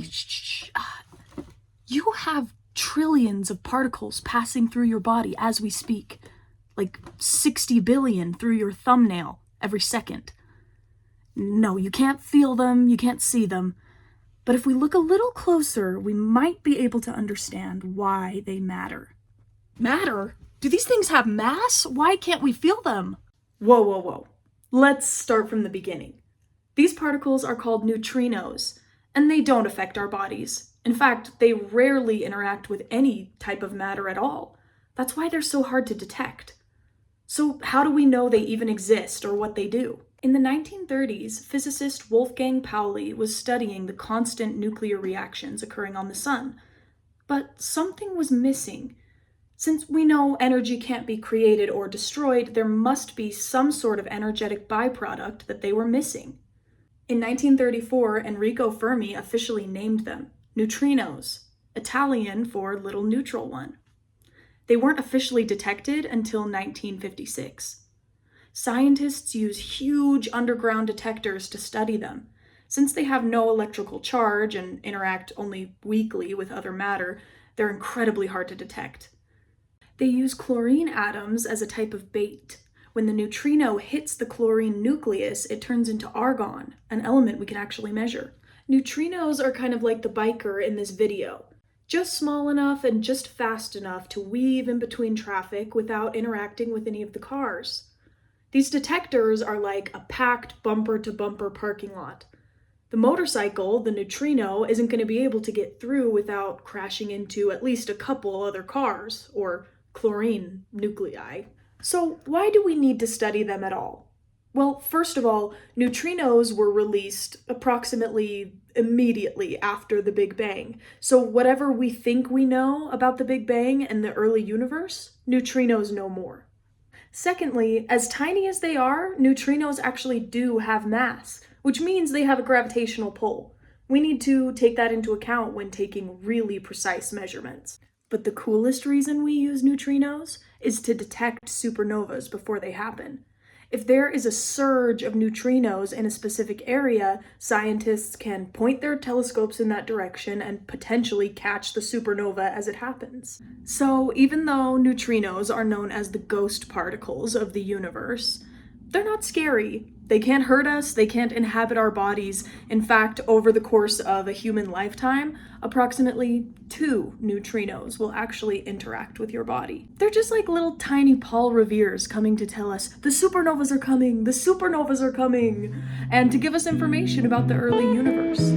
Hey, shh. You have trillions of particles passing through your body as we speak. Like 60 billion through your thumbnail every second. No, you can't feel them, you can't see them. But if we look a little closer, we might be able to understand why they matter. Matter? Do these things have mass? Why can't we feel them? Whoa. Let's start from the beginning. These particles are called neutrinos, and they don't affect our bodies. In fact, they rarely interact with any type of matter at all. That's why they're so hard to detect. So how do we know they even exist or what they do? In the 1930s, physicist Wolfgang Pauli was studying the constant nuclear reactions occurring on the sun. But something was missing. Since we know energy can't be created or destroyed, there must be some sort of energetic byproduct that they were missing. In 1934, Enrico Fermi officially named them neutrinos, Italian for little neutral one. They weren't officially detected until 1956. Scientists use huge underground detectors to study them. Since they have no electrical charge and interact only weakly with other matter, they're incredibly hard to detect. They use chlorine atoms as a type of bait. When the neutrino hits the chlorine nucleus, it turns into argon, an element we can actually measure. Neutrinos are kind of like the biker in this video, just small enough and just fast enough to weave in between traffic without interacting with any of the cars. These detectors are like a packed bumper-to-bumper parking lot. The motorcycle, the neutrino, isn't going to be able to get through without crashing into at least a couple other cars, or chlorine nuclei. So why do we need to study them at all? Well, first of all, neutrinos were released approximately immediately after the Big Bang. So whatever we think we know about the Big Bang and the early universe, neutrinos know more. Secondly, as tiny as they are, neutrinos actually do have mass, which means they have a gravitational pull. We need to take that into account when taking really precise measurements. But the coolest reason we use neutrinos is to detect supernovas before they happen. If there is a surge of neutrinos in a specific area, scientists can point their telescopes in that direction and potentially catch the supernova as it happens. So even though neutrinos are known as the ghost particles of the universe, they're not scary. They can't hurt us, they can't inhabit our bodies. In fact, over the course of a human lifetime, approximately 2 neutrinos will actually interact with your body. They're just like little tiny Paul Reveres coming to tell us, the supernovas are coming, and to give us information about the early universe.